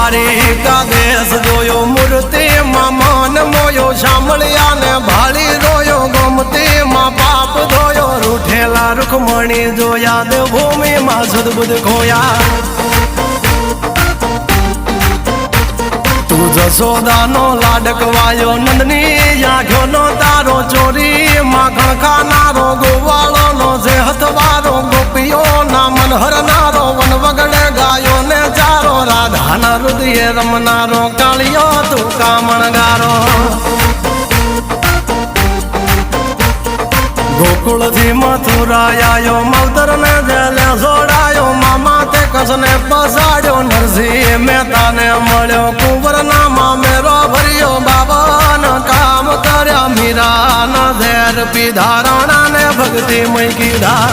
દ્વારિકા દેશ જોયો મૂર્તિ માં મન મોયો સાંભળ્યા ને ભાળી રોયો ગમતી માં પાપ ધોયો રૂઠેલા રૂખમણી જોયા દેવભૂમિ માં સદબુદ્ધ ખોયા તું જશોદાનો લાડકવાયો નંદની આંખો નો તારો ચોરી માખણ ખાનારો ગોવાળો નો જે હથવારો ગોપીઓ ના મન હરનારો વન વગડે ગાયો ને ચારો રાધાના હૃદય રમનારો કાળિયો તું કામણગારો ગોકુળ થી મથુરા આયો માવતર ને જેલે જોડાયો મામા તે કસને પસાડ્યો નરસિંહ મહેતા ને મળ્યો કુંવર ના મામેરો ભર્યો બાબા ના કામ કર્યા મીરા ના ઝેર પીધા રાણા ને ભક્તિ મય કીધા